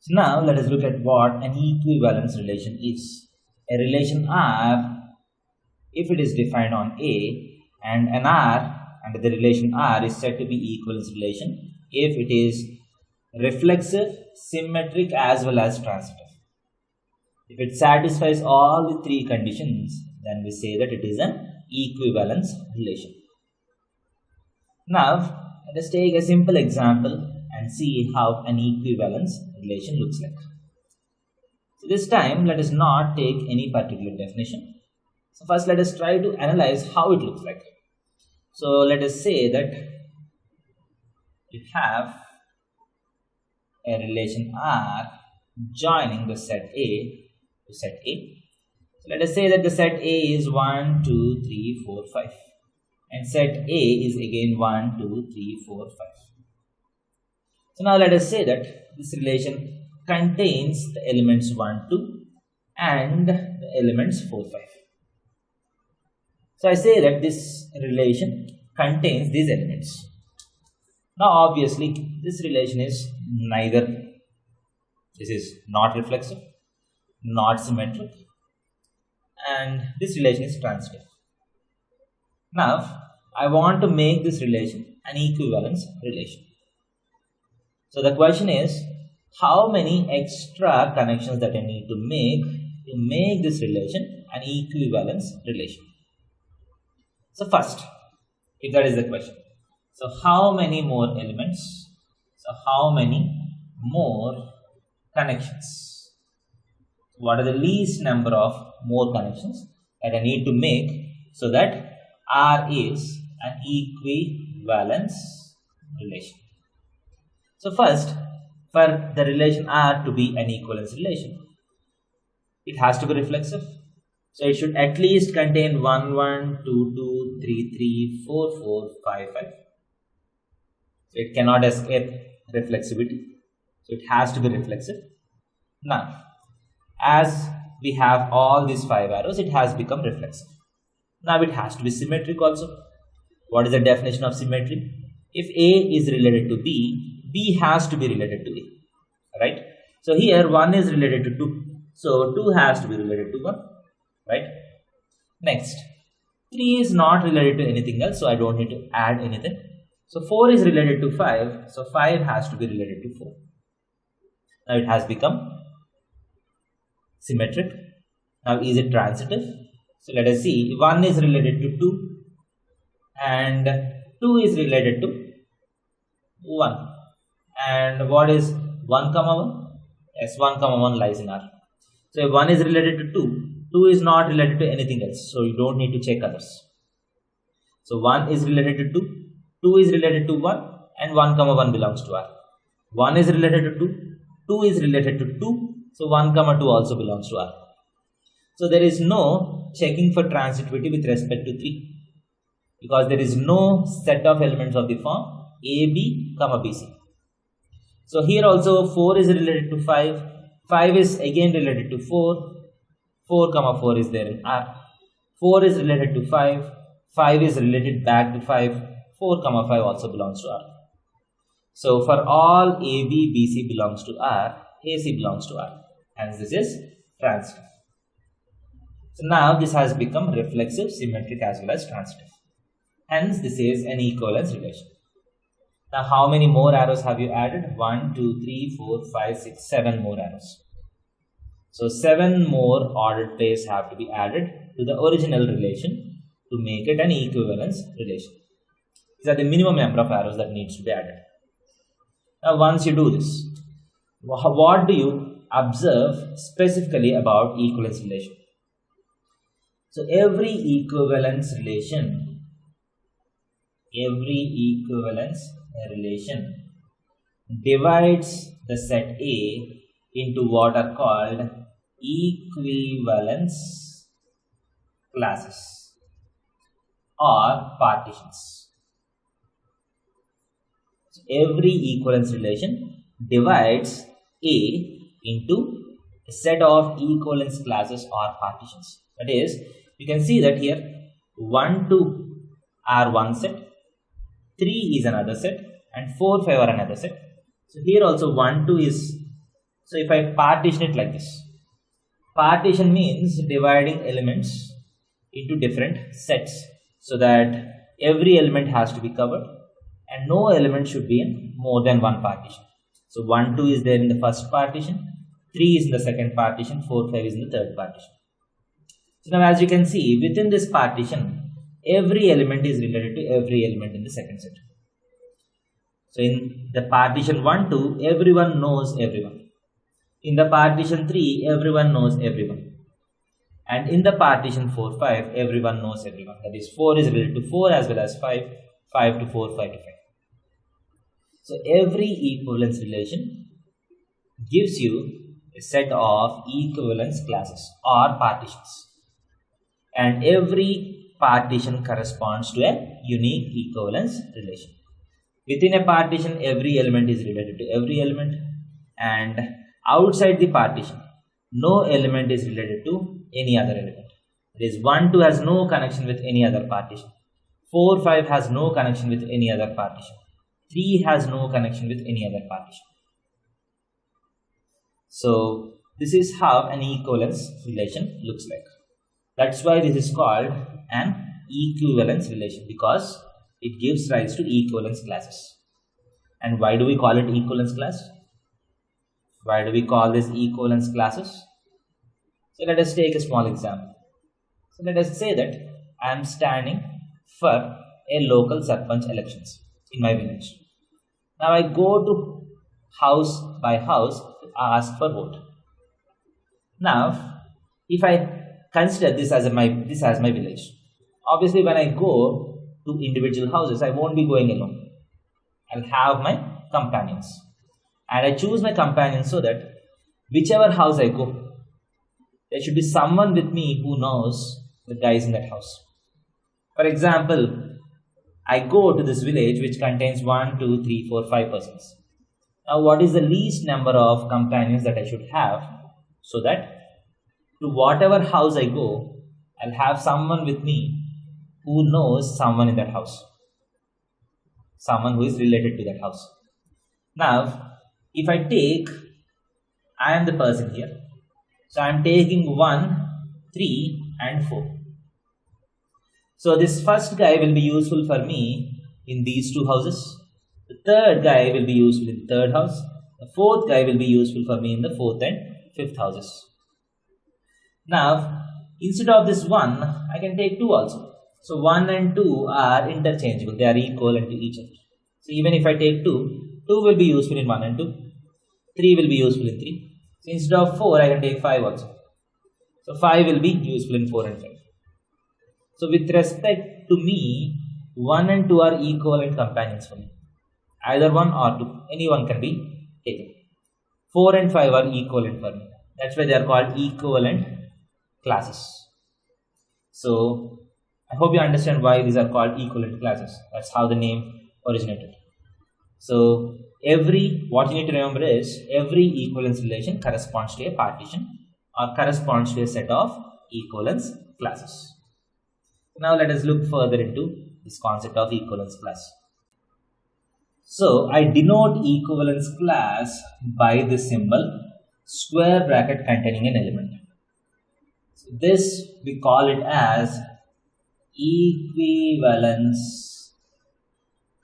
So now let us look at what an equivalence relation is. A relation R, if it is defined on A, and an R under the relation R is said to be equivalence relation if it is reflexive, symmetric as well as transitive. If it satisfies all the three conditions, then we say that it is an equivalence relation. Now, let us take a simple example and see how an equivalence relation looks like. So this time, let us not take any particular definition. So first, let us try to analyze how it looks like. So let us say that you have a relation R joining the set A to set A. So let us say that the set A is 1, 2, 3, 4, 5. And set A is again 1, 2, 3, 4, 5. So now let us say that this relation contains the elements 1, 2 and the elements 4, 5. So I say that this relation contains these elements. Now obviously this relation is neither, this is not reflexive, not symmetric, and this relation is transitive. Now I want to make this relation an equivalence relation. So the question is, how many extra connections that I need to make this relation an equivalence relation? So first, if that is the question, so how many more elements? So how many more connections? What are the least number of more connections that I need to make so that R is an equivalence relation? So first, for the relation R to be an equivalence relation, it has to be reflexive. So it should at least contain 1, 1, 2, 2, 3, 3, 4, 4, 5, 5. So it cannot escape reflexivity. So it has to be reflexive. Now, as we have all these 5 arrows, it has become reflexive. Now it has to be symmetric also. What is the definition of symmetry? If A is related to B, B has to be related to A. Right? So here 1 is related to 2. So 2 has to be related to 1. Right? Next, 3 is not related to anything else, so I don't need to add anything. So 4 is related to 5, so 5 has to be related to 4. Now it has become symmetric. Now is it transitive? So let us see, 1 is related to 2 and 2 is related to 1. And what is 1, 1? Yes, 1, 1 lies in R. So if 1 is related to 2, 2 is not related to anything else, so you don't need to check others. So 1 is related to 2, 2 is related to 1, and 1, 1 belongs to R. 1 is related to 2, 2 is related to 2, so 1, 2 also belongs to R. So there is no checking for transitivity with respect to 3, because there is no set of elements of the form AB, BC. So here also 4 is related to 5, 5 is again related to 4, 4, 4 is there in R. 4 is related to 5. 5 is related back to 5. 4, 5 also belongs to R. So for all AB, BC belongs to R, AC belongs to R. Hence this is transitive. So now this has become reflexive, symmetric as well as transitive. Hence this is an equivalence relation. Now how many more arrows have you added? 1, 2, 3, 4, 5, 6, 7 more arrows. So 7 more ordered pairs have to be added to the original relation to make it an equivalence relation. These are the minimum number of arrows that needs to be added. Now once you do this, what do you observe specifically about equivalence relation? So every equivalence relation divides the set A into what are called equivalence classes or partitions. So every equivalence relation divides A into a set of equivalence classes or partitions. That is, you can see that here 1, 2 are one set, 3 is another set, and 4, 5 are another set. So here also 1, 2 is So if I partition it like this, partition means dividing elements into different sets so that every element has to be covered and no element should be in more than one partition. So 1, 2 is there in the first partition, 3 is in the second partition, 4, 5 is in the third partition. So now as you can see, within this partition, every element is related to every element in the second set. So in the partition 1, 2, everyone knows everyone. In the partition 3, everyone knows everyone. And in the partition 4, 5, everyone knows everyone. That is 4 is related to 4 as well as 5, 5 to 4, 5 to 5. So every equivalence relation gives you a set of equivalence classes or partitions. And every partition corresponds to a unique equivalence relation. Within a partition, every element is related to every element, and outside the partition, no element is related to any other element. That is 1, 2 has no connection with any other partition. 4, 5 has no connection with any other partition. 3 has no connection with any other partition. So this is how an equivalence relation looks like. That's why this is called an equivalence relation, because it gives rise to equivalence classes. And why do we call it equivalence class? Why do we call this equivalence classes? So let us take a small example. So let us say that I am standing for a local sarpanch elections in my village. Now I go to house by house to ask for vote. Now if I consider this as my village, obviously when I go to individual houses, I won't be going alone. I'll have my companions. And I choose my companions so that whichever house I go, there should be someone with me who knows the guys in that house. For example, I go to this village which contains 1, 2, 3, 4, 5 persons. Now what is the least number of companions that I should have so that to whatever house I go, I'll have someone with me who knows someone in that house. Someone who is related to that house. Now, if I am the person here. So I am taking 1, 3 and 4. So this first guy will be useful for me in these 2 houses. The third guy will be useful in the third house. The fourth guy will be useful for me in the fourth and fifth houses. Now, instead of this 1, I can take 2 also. So 1 and 2 are interchangeable. They are equivalent to each other. So even if I take 2, 2 will be useful in 1 and 2. 3 will be useful in 3. So instead of 4, I can take 5 also. So 5 will be useful in 4 and 5. So with respect to me, 1 and 2 are equivalent companions for me. Either 1 or 2. Any one can be taken. 4 and 5 are equivalent for me. That's why they are called equivalent classes. So I hope you understand why these are called equivalent classes. That's how the name originated. So what you need to remember is every equivalence relation corresponds to a partition or corresponds to a set of equivalence classes. Now let us look further into this concept of equivalence class. So I denote equivalence class by this symbol square bracket containing an element. So this we call it as equivalence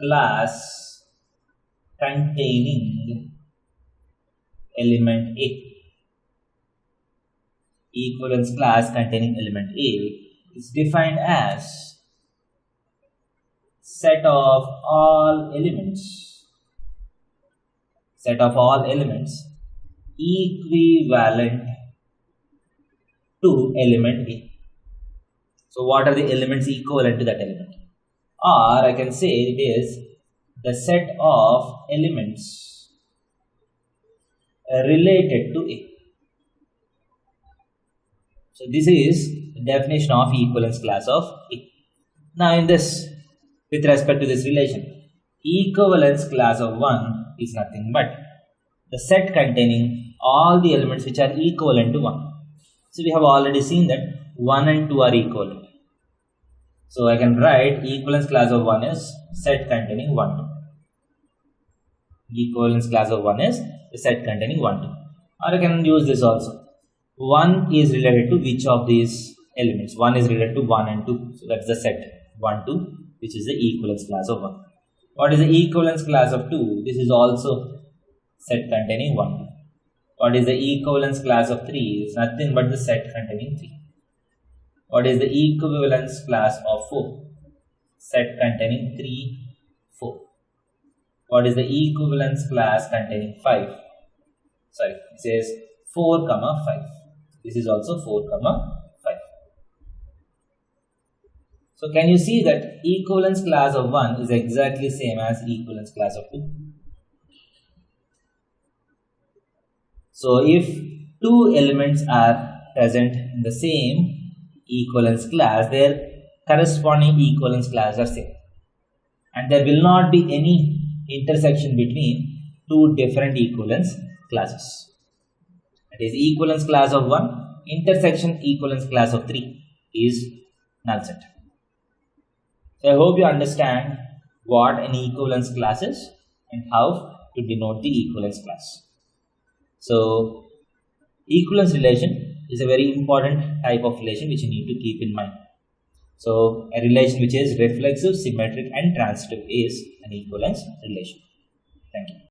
class containing element A. Equivalence class containing element A is defined as set of all elements equivalent to element A. So what are the elements equivalent to that element? Or I can say it is the set of elements related to A. So this is the definition of equivalence class of A. Now in this, with respect to this relation, equivalence class of 1 is nothing but the set containing all the elements which are equivalent to 1. So we have already seen that 1 and 2 are equivalent. So I can write equivalence class of 1 is set containing 1, 2. Equivalence class of 1 is the set containing 1, 2. Or I can use this also. 1 is related to which of these elements? 1 is related to 1 and 2. So that's the set 1, 2, which is the equivalence class of 1. What is the equivalence class of 2? This is also set containing 1, 2. What is the equivalence class of 3? It's nothing but the set containing 3. What is the equivalence class of 4? Set containing 3, 4. What is the equivalence class containing 5? Sorry, it says 4, 5. This is also 4, 5. So can you see that equivalence class of 1 is exactly same as equivalence class of 2? So if two elements are present in the same equivalence class, their corresponding equivalence class are same. And there will not be any intersection between two different equivalence classes. That is equivalence class of 1, intersection equivalence class of 3 is null set. So I hope you understand what an equivalence class is and how to denote the equivalence class. So equivalence relation is a very important type of relation which you need to keep in mind. So a relation which is reflexive, symmetric and transitive is an equivalence relation. Thank you.